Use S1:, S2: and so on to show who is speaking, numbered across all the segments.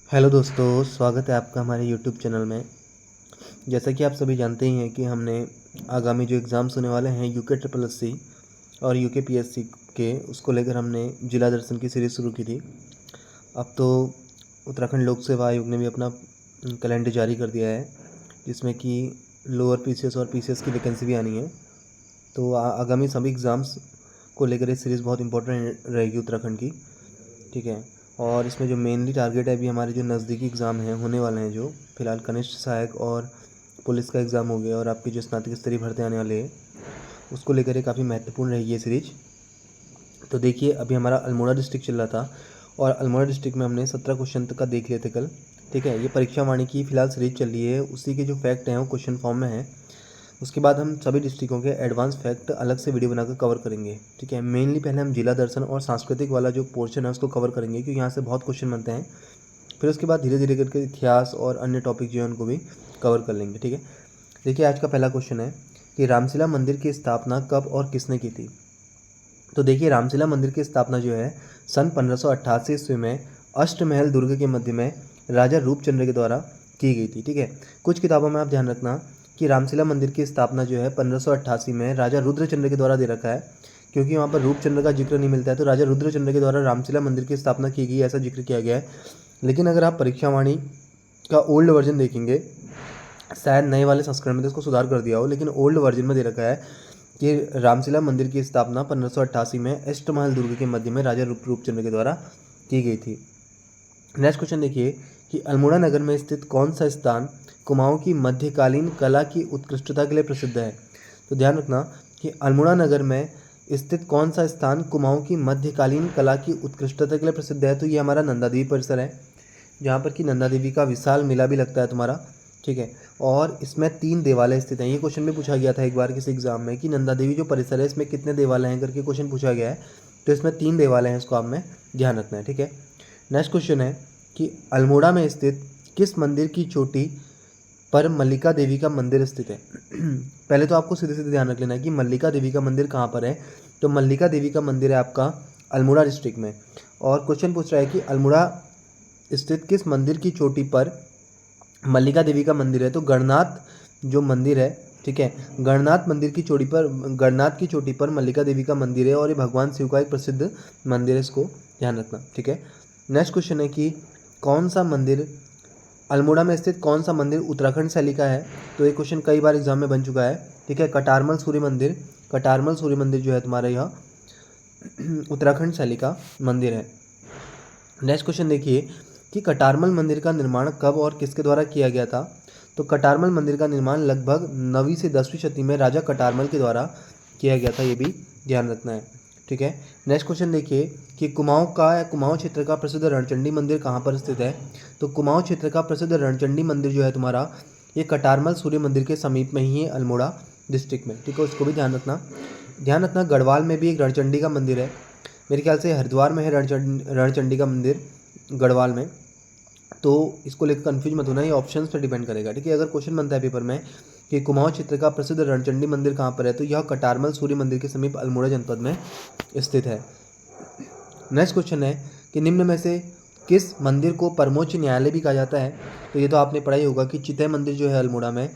S1: Hello दोस्तों, स्वागत है आपका हमारे यूट्यूब चैनल में। जैसा कि आप सभी जानते ही हैं कि हमने आगामी जो एग्ज़ाम्स होने वाले हैं यूके ट्रिपल एससी और यूके पीएससी के, उसको लेकर हमने जिला दर्शन की सीरीज़ शुरू की थी। अब तो उत्तराखंड लोक सेवा आयोग ने भी अपना कैलेंडर जारी कर दिया है, जिसमें कि लोअर पीसीएस और पीसीएस की वैकेंसी भी आनी है। तो आगामी सभी एग्ज़ाम्स को लेकर ये सीरीज़ बहुत इंपॉर्टेंट रहेगी उत्तराखंड की, ठीक है। और इसमें जो मेनली टारगेट है, अभी हमारे जो नज़दीकी एग्ज़ाम हैं होने वाले हैं, जो फिलहाल कनिष्ठ सहायक और पुलिस का एग्ज़ाम हो गया और आपकी जो स्नातक स्तरीय भर्ती आने वाली है, उसको लेकर ये काफ़ी महत्वपूर्ण रहेगी ये सीरीज। तो देखिए, अभी हमारा अल्मोड़ा डिस्ट्रिक्ट चल रहा था और अल्मोड़ा डिस्ट्रिक्ट में हमने 17 क्वेश्चन तक का देख लिए थे कल, ठीक है। ये परीक्षा वाणी की फिलहाल सीरीज चल रही है, उसी के जो फैक्ट हैं वो क्वेश्चन फॉर्म में है। उसके बाद हम सभी डिस्ट्रिक्टों के एडवांस फैक्ट अलग से वीडियो बनाकर कवर करेंगे, ठीक है। मेनली पहले हम जिला दर्शन और सांस्कृतिक वाला जो पोर्शन है उसको कवर करेंगे, क्योंकि यहाँ से बहुत क्वेश्चन बनते हैं। फिर उसके बाद धीरे धीरे करके इतिहास और अन्य टॉपिक जो है उनको भी कवर कर लेंगे, ठीक है। देखिए, आज का पहला क्वेश्चन है कि रामशिला मंदिर की स्थापना कब और किसने की थी। तो देखिए, रामशिला मंदिर की स्थापना जो है सन 1588 ईस्वी में अष्टमहल दुर्ग के मध्य में राजा रूपचंद्र के द्वारा की गई थी, ठीक है। कुछ किताबों में आप ध्यान रखना कि रामशिला मंदिर की स्थापना जो है 1588 में राजा रुद्रचंद्र के द्वारा दे रखा है, क्योंकि वहाँ पर रूपचंद्र का जिक्र नहीं मिलता है। तो राजा रुद्रचंद्र के द्वारा रामशिला मंदिर की स्थापना की गई, ऐसा जिक्र किया गया है। लेकिन अगर आप परीक्षावाणी का ओल्ड वर्जन देखेंगे, शायद नए वाले संस्करण में तो इसको सुधार कर दिया हो, लेकिन ओल्ड वर्जन में दे रखा है कि रामशिला मंदिर की स्थापना 1588 में अष्टमहल दुर्ग के मध्य में राजा रूपचंद्र के द्वारा की गई थी। नेक्स्ट क्वेश्चन देखिए कि अल्मोड़ा नगर में स्थित कौन सा स्थान कुमाऊं की मध्यकालीन कला की उत्कृष्टता के लिए प्रसिद्ध है। तो ध्यान रखना कि अल्मोड़ा नगर में स्थित कौन सा स्थान कुमाऊं की मध्यकालीन कला की उत्कृष्टता के लिए प्रसिद्ध है। तो ये हमारा नंदा देवी परिसर है, जहाँ पर कि नंदा देवी का विशाल मेला भी लगता है तुम्हारा, ठीक है। और इसमें 3 देवालय स्थित हैं। ये क्वेश्चन भी पूछा गया था एक बार किसी एग्जाम में कि नंदा देवी जो परिसर है इसमें कितने देवालय हैं करके क्वेश्चन पूछा गया है। तो इसमें 3 देवालय हैं, इसको आप में ध्यान रखना है, ठीक है। नेक्स्ट क्वेश्चन है कि अल्मोड़ा में स्थित किस मंदिर की चोटी पर मल्लिका देवी का मंदिर स्थित है। पहले तो आपको सीधे सीधे ध्यान रख लेना है कि मल्लिका देवी का मंदिर कहाँ पर है। तो मल्लिका देवी का मंदिर है आपका अल्मोड़ा डिस्ट्रिक्ट में। और क्वेश्चन पूछ रहा है कि अल्मोड़ा स्थित किस मंदिर की चोटी पर मल्लिका देवी का मंदिर है। तो गणनाथ जो मंदिर है, ठीक है, गणनाथ मंदिर की चोटी पर, गणनाथ की चोटी पर मल्लिका देवी का मंदिर है और ये भगवान शिव का एक प्रसिद्ध मंदिर है, इसको ध्यान रखना, ठीक है। नेक्स्ट क्वेश्चन है कि कौन सा मंदिर अल्मोड़ा में स्थित कौन सा मंदिर उत्तराखंड शैली का है। तो ये क्वेश्चन कई बार एग्जाम में बन चुका है, ठीक है। कटारमल सूर्य मंदिर, कटारमल सूर्य मंदिर जो है तुम्हारा यह उत्तराखंड शैली का मंदिर है। नेक्स्ट क्वेश्चन देखिए कि कटारमल मंदिर का निर्माण कब और किसके द्वारा किया गया था। तो कटारमल मंदिर का निर्माण लगभग 9वीं से 10वीं शती में राजा कटारमल के द्वारा किया गया था, ये भी ध्यान रखना है, ठीक है। नेक्स्ट क्वेश्चन देखिए कि कुमाऊं का या कुमाऊं क्षेत्र का प्रसिद्ध रणचंडी मंदिर कहाँ पर स्थित है। तो कुमाऊं क्षेत्र का प्रसिद्ध रणचंडी मंदिर जो है तुम्हारा, ये कटारमल सूर्य मंदिर के समीप में ही है अल्मोड़ा डिस्ट्रिक्ट में, ठीक है। उसको भी ध्यान रखना। ध्यान रखना, गढ़वाल में भी एक रणचंडी का मंदिर है, मेरे ख्याल से हरिद्वार में है रणचंडी का मंदिर, गढ़वाल में। तो इसको लेकर कंफ्यूज मत होना, ये ऑप्शंस पर डिपेंड करेगा, ठीक है। अगर क्वेश्चन बनता है पेपर में कि कुमाऊं क्षेत्र का प्रसिद्ध रणचंडी मंदिर कहाँ पर है, तो यह कटारमल सूर्य मंदिर के समीप अल्मोड़ा जनपद में स्थित है। नेक्स्ट क्वेश्चन है कि निम्न में से किस मंदिर को परमोच्च न्यायालय भी कहा जाता है। तो ये तो आपने पढ़ा ही होगा कि चितय मंदिर जो है अल्मोड़ा में,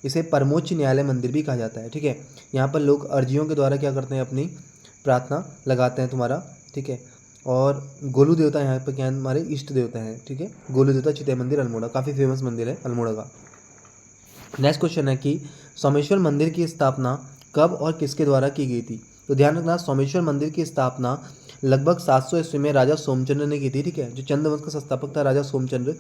S1: इसे परमोच्च न्यायालय मंदिर भी कहा जाता है, ठीक है। यहाँ पर लोग अर्जियों के द्वारा क्या करते हैं, अपनी प्रार्थना लगाते हैं तुम्हारा, ठीक है। और गोलू देवता यहाँ पर क्या है, हमारे इष्ट देवता हैं, ठीक है। गोलू देवता चितय मंदिर अल्मोड़ा काफ़ी फेमस मंदिर है अल्मोड़ा का। नेक्स्ट क्वेश्चन है कि सोमेश्वर मंदिर की स्थापना कब और किसके द्वारा की गई थी। तो ध्यान रखना, सोमेश्वर मंदिर की स्थापना लगभग 700 ईस्वी में राजा सोमचंद्र ने की थी, ठीक है। जो चंद्रवंश का संस्थापक था राजा सोमचंद्र,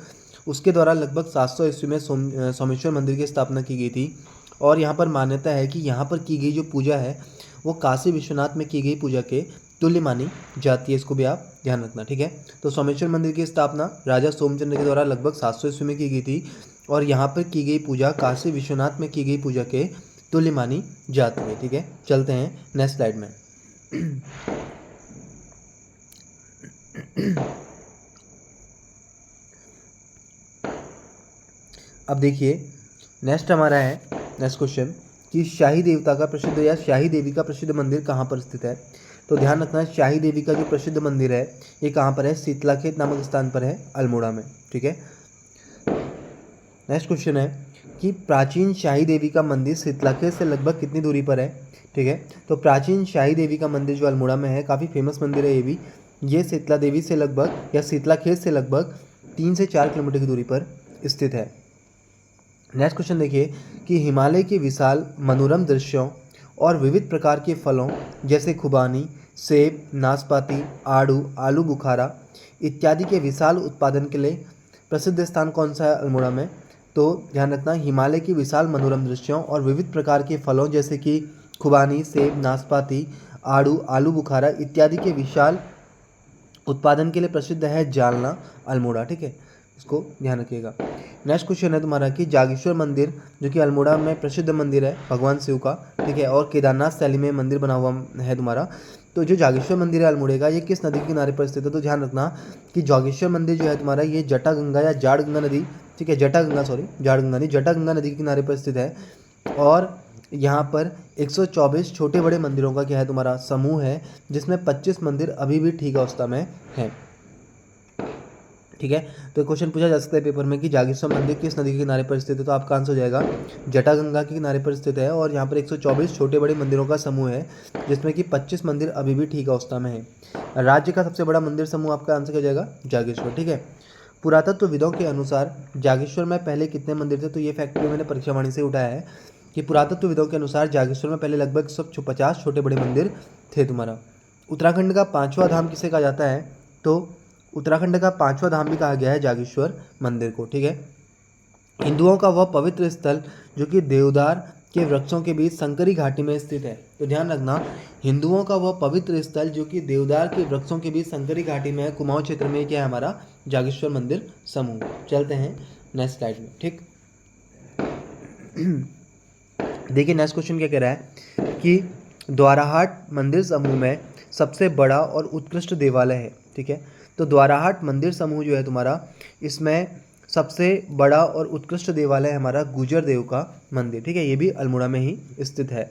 S1: उसके द्वारा लगभग 700 ईस्वी में सोमेश्वर मंदिर की स्थापना की गई थी। और यहाँ पर मान्यता है कि यहाँ पर की गई जो पूजा है वो काशी विश्वनाथ में की गई पूजा के तुल्य मानी जाती है, इसको भी आप ध्यान रखना, ठीक है। तो सोमेश्वर मंदिर की स्थापना राजा सोमचंद्र के द्वारा लगभग 700 ईस्वी में की गई थी और यहाँ पर की गई पूजा काशी विश्वनाथ में की गई पूजा के तुल्य मानी जाती है, ठीक है। चलते हैं नेक्स्ट स्लाइड में। अब देखिए, नेक्स्ट हमारा है नेक्स्ट क्वेश्चन कि शाही देवता का प्रसिद्ध या शाही देवी का प्रसिद्ध मंदिर कहाँ पर स्थित है। तो ध्यान रखना, शाही देवी का जो प्रसिद्ध मंदिर है ये कहाँ पर है, शीतलाखेत नामक स्थान पर है, अल्मोड़ा में। ठीक है, नेक्स्ट क्वेश्चन है कि प्राचीन शाही देवी का मंदिर शीतलाखेत से लगभग कितनी दूरी पर है। ठीक है, तो प्राचीन शाही देवी का मंदिर जो अल्मोड़ा में है, काफ़ी फेमस मंदिर है ये भी, ये शीतला देवी से लगभग या शीतलाखेत से लगभग 3 से 4 किलोमीटर की दूरी पर स्थित है। नेक्स्ट क्वेश्चन देखिए कि हिमालय के विशाल मनोरम दृश्यों और विविध प्रकार के फलों जैसे खुबानी, सेब, नाशपाती, आड़ू, आलू बुखारा इत्यादि के विशाल उत्पादन के लिए प्रसिद्ध स्थान कौन सा है अल्मोड़ा में। तो ध्यान रखना, हिमालय की विशाल मनोरम दृश्यों और विविध प्रकार के फलों जैसे कि खुबानी, सेब, नाशपाती, आड़ू, आलू बुखारा इत्यादि के विशाल उत्पादन के लिए प्रसिद्ध है जालना, अल्मोड़ा। ठीक है, इसको ध्यान रखिएगा। नेक्स्ट क्वेश्चन है तुम्हारा कि जागेश्वर मंदिर जो कि अल्मोड़ा में प्रसिद्ध मंदिर है भगवान शिव का, ठीक है, और केदारनाथ शैली में मंदिर बना हुआ है तुम्हारा। तो जो जागेश्वर मंदिर है अल्मोड़े का, ये किस नदी के किनारे पर स्थित है। तो ध्यान रखना कि जागेश्वर मंदिर जो है तुम्हारा ये जटागंगा या जाड़गंगा नदी, ठीक है, जाड़गंगा नहीं, जटागंगा नदी के किनारे पर स्थित है। और यहाँ पर 124 छोटे बड़े मंदिरों का क्या है तुम्हारा समूह है, जिसमें 25 मंदिर अभी भी ठीक अवस्था में हैं। ठीक है, तो क्वेश्चन पूछा जा सकता है पेपर में कि जागेश्वर मंदिर किस नदी के किनारे पर स्थित है। तो आपका आंसर हो जाएगा जटागंगा के किनारे पर स्थित है। और यहाँ पर 124 छोटे बड़े मंदिरों का समूह है, जिसमें कि 25 मंदिर अभी भी ठीक अवस्था में है। राज्य का सबसे बड़ा मंदिर समूह आपका आंसर हो जाएगा जागेश्वर। ठीक है, पुरातत्वविदों के अनुसार जागेश्वर में पहले कितने मंदिर थे। तो ये फैक्ट भी मैंने परीक्षा वाणी से उठाया है कि पुरातत्वविदों के अनुसार जागेश्वर में पहले लगभग 150 छोटे बड़े मंदिर थे तुम्हारा। उत्तराखंड का 5वां धाम किसे कहा जाता है। तो उत्तराखंड का 5वां धाम भी कहा गया है जागेश्वर मंदिर को। ठीक है, हिंदुओं का वह पवित्र स्थल जो कि देवदार के वृक्षों के बीच संकरी घाटी में स्थित है। तो ध्यान रखना, हिंदुओं का वह पवित्र स्थल जो कि देवदार के वृक्षों के बीच संकरी घाटी में है, कुमाऊं क्षेत्र में, क्या है हमारा जागेश्वर मंदिर समूह। चलते हैं नेक्स्ट स्लाइड में। ठीक, देखिए नेक्स्ट क्वेश्चन क्या कह रहा है कि द्वाराहाट मंदिर समूह में सबसे बड़ा और उत्कृष्ट देवालय है। ठीक है, तो द्वाराहाट मंदिर समूह जो है तुम्हारा, इसमें सबसे बड़ा और उत्कृष्ट देवालय है हमारा गुजर देव का मंदिर। ठीक है, ये भी अल्मोड़ा में ही स्थित है।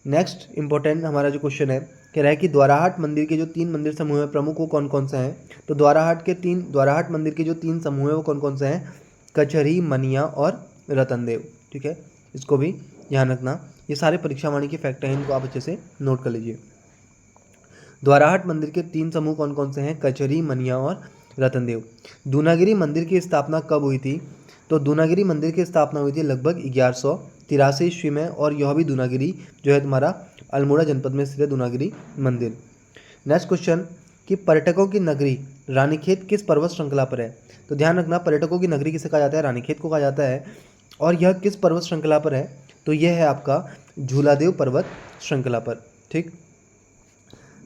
S1: नेक्स्ट इंपॉर्टेंट हमारा जो क्वेश्चन है कह रहा है कि द्वाराहाट मंदिर के जो 3 मंदिर समूह है प्रमुख वो कौन कौन से हैं। तो द्वाराहाट मंदिर के जो 3 समूह है वो कौन कौन से हैं, कचहरी, मनिया और रतनदेव। ठीक है, इसको भी ध्यान रखना, ये सारे परीक्षा वाणी के फैक्ट हैं, इनको आप अच्छे से नोट कर लीजिए। द्वाराहाट मंदिर के 3 समूह कौन कौन से हैं, कचहरी, मनिया और रतनदेव। दूनागिरी मंदिर की स्थापना कब हुई थी। तो दूनागिरी मंदिर की स्थापना हुई थी लगभग 1183 ईस्वी में, और यह भी दूनागिरी जो है तुम्हारा अल्मोड़ा जनपद में स्थित है दूनागिरी मंदिर। नेक्स्ट क्वेश्चन कि पर्यटकों की नगरी रानीखेत किस पर्वत श्रृंखला पर है। तो ध्यान रखना, पर्यटकों की नगरी किसे कहा जाता है, रानीखेत को कहा जाता है। और यह किस पर्वत श्रृंखला पर है, तो यह है आपका झूलादेव पर्वत श्रृंखला पर। ठीक,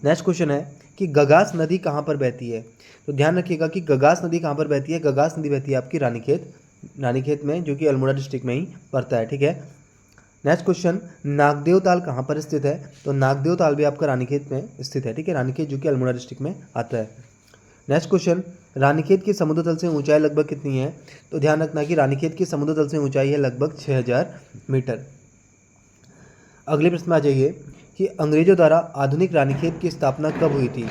S1: नेक्स्ट क्वेश्चन है कि गगास नदी कहाँ पर बहती है। तो ध्यान रखिएगा कि गगास नदी कहाँ पर बहती है, गगास नदी बहती है आपकी रानीखेत में, जो कि अल्मोड़ा डिस्ट्रिक्ट में ही पड़ता है। ठीक है, नेक्स्ट क्वेश्चन, नागदेव ताल कहाँ पर स्थित है। तो नागदेव ताल भी आपका रानीखेत में स्थित है। ठीक है, रानीखेत जो कि अल्मोड़ा डिस्ट्रिक्ट में आता है। नेक्स्ट क्वेश्चन, रानीखेत की समुद्र तल से ऊंचाई लगभग कितनी है। तो ध्यान रखना कि रानीखेत की समुद्र तल से ऊंचाई है लगभग 6000 मीटर। अगले प्रश्न में आ जाइए कि अंग्रेजों द्वारा आधुनिक रानीखेत की स्थापना कब हुई थी।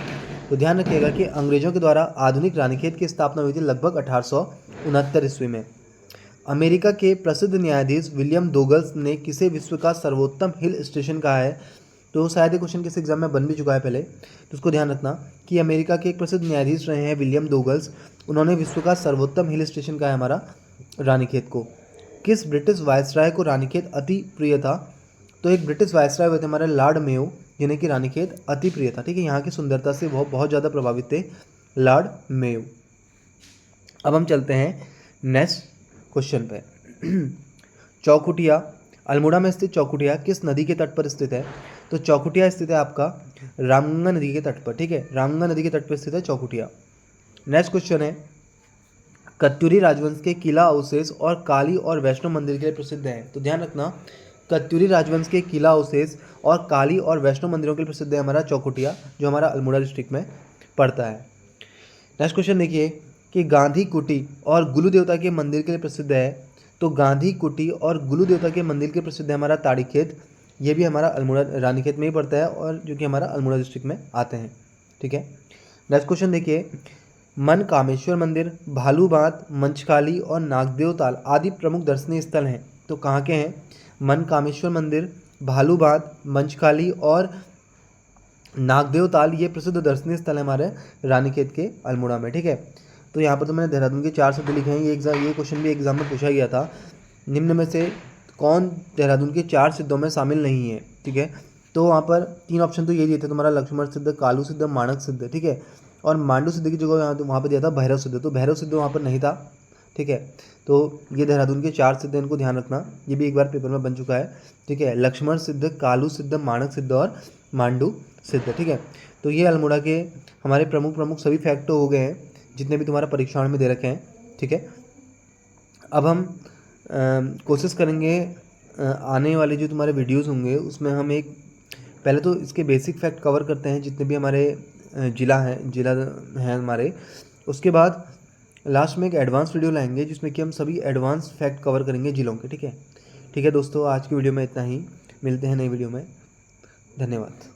S1: तो ध्यान रखिएगा कि अंग्रेजों के द्वारा आधुनिक रानीखेत की स्थापना हुई थी लगभग 1869 ईस्वी में। अमेरिका के प्रसिद्ध न्यायाधीश विलियम डोगल्स ने किसे विश्व का सर्वोत्तम हिल स्टेशन कहा है। तो शायद ये क्वेश्चन किस एग्जाम में बन भी चुका है पहले, तो उसको ध्यान रखना कि अमेरिका के एक प्रसिद्ध न्यायाधीश रहे हैं विलियम डोगल्स, उन्होंने विश्व का सर्वोत्तम हिल स्टेशन कहा है हमारा रानीखेत को। किस ब्रिटिश वायसराय को रानीखेत अति प्रिय था। तो एक ब्रिटिश वायसराय हुए थे हमारे लॉर्ड मेयो, जिन्हें कि रानीखेत अति प्रिय था। ठीक है, यहाँ की सुंदरता से बहुत ज़्यादा प्रभावित थे लॉर्ड मेयो। अब हम चलते हैं नेक्स्ट क्वेश्चन पे। चौखुटिया, अल्मोड़ा में स्थित चौखुटिया किस नदी के तट पर स्थित है। तो चौखुटिया स्थित है आपका रामगंगा नदी के तट पर। ठीक है, रामगंगा नदी के तट पर स्थित है चौखुटिया। नेक्स्ट क्वेश्चन है, कत्यूरी राजवंश के किला अवशेष और काली और वैष्णो मंदिर के लिए प्रसिद्ध है। तो ध्यान रखना, कत्यूरी राजवंश के किला अवशेष और काली और वैष्णो मंदिरों के लिए प्रसिद्ध है हमारा चौखुटिया, जो हमारा अल्मोड़ा डिस्ट्रिक्ट में पड़ता है। नेक्स्ट क्वेश्चन देखिए कि गांधी कुटी और गुलू देवता के मंदिर के लिए प्रसिद्ध है। तो गांधी कुटी और गुलू देवता के मंदिर के प्रसिद्ध है हमारा ताड़ीखेत, ये भी हमारा अल्मोड़ा रानीखेत में ही पड़ता है और जो कि हमारा अल्मोड़ा डिस्ट्रिक्ट में आते हैं। ठीक है, नेक्स्ट क्वेश्चन देखिए, मन कामेश्वर मंदिर, भालूबात, मंचकाली और नागदेव ताल आदि प्रमुख दर्शनीय स्थल हैं। तो कहाँ के हैं? मन कामेश्वर मंदिर, भालूबात, मंचकाली और नागदेव ताल ये प्रसिद्ध दर्शनीय स्थल है हमारे रानीखेत के अल्मोड़ा में। ठीक है, तो यहाँ पर तो मैंने देहरादून के 4 शब्द लिखे हैं। ये क्वेश्चन भी एग्जाम में पूछा गया था, निम्न में से कौन देहरादून के 4 सिद्धों में शामिल नहीं है। ठीक है, तो वहाँ पर 3 ऑप्शन तो ये दिए थे तुम्हारा, लक्ष्मण सिद्ध, कालू सिद्ध, माणक सिद्ध। ठीक है, और मांडू सिद्ध की जगह वहाँ पर दिया था भैरव सिद्ध, तो भैरव सिद्ध वहाँ पर नहीं था। ठीक है, तो ये देहरादून के 4 सिद्ध, इनको ध्यान रखना, ये भी एक बार पेपर में बन चुका है। ठीक है, लक्ष्मण सिद्ध, कालू सिद्ध, माणक सिद्ध और मांडू सिद्ध। ठीक है, तो ये अल्मोड़ा के हमारे प्रमुख सभी फैक्ट हो गए हैं जितने भी तुम्हारा परीक्षाओं में दे रखे हैं। ठीक है, अब हम कोशिश करेंगे आने वाले जो तुम्हारे वीडियोस होंगे उसमें हम एक पहले तो इसके बेसिक फैक्ट कवर करते हैं जितने भी हमारे जिला हैं हमारे, उसके बाद लास्ट में एक एडवांस वीडियो लाएंगे जिसमें कि हम सभी एडवांस फैक्ट कवर करेंगे जिलों के। ठीक है दोस्तों, आज की वीडियो में इतना ही, मिलते हैं नई वीडियो में, धन्यवाद।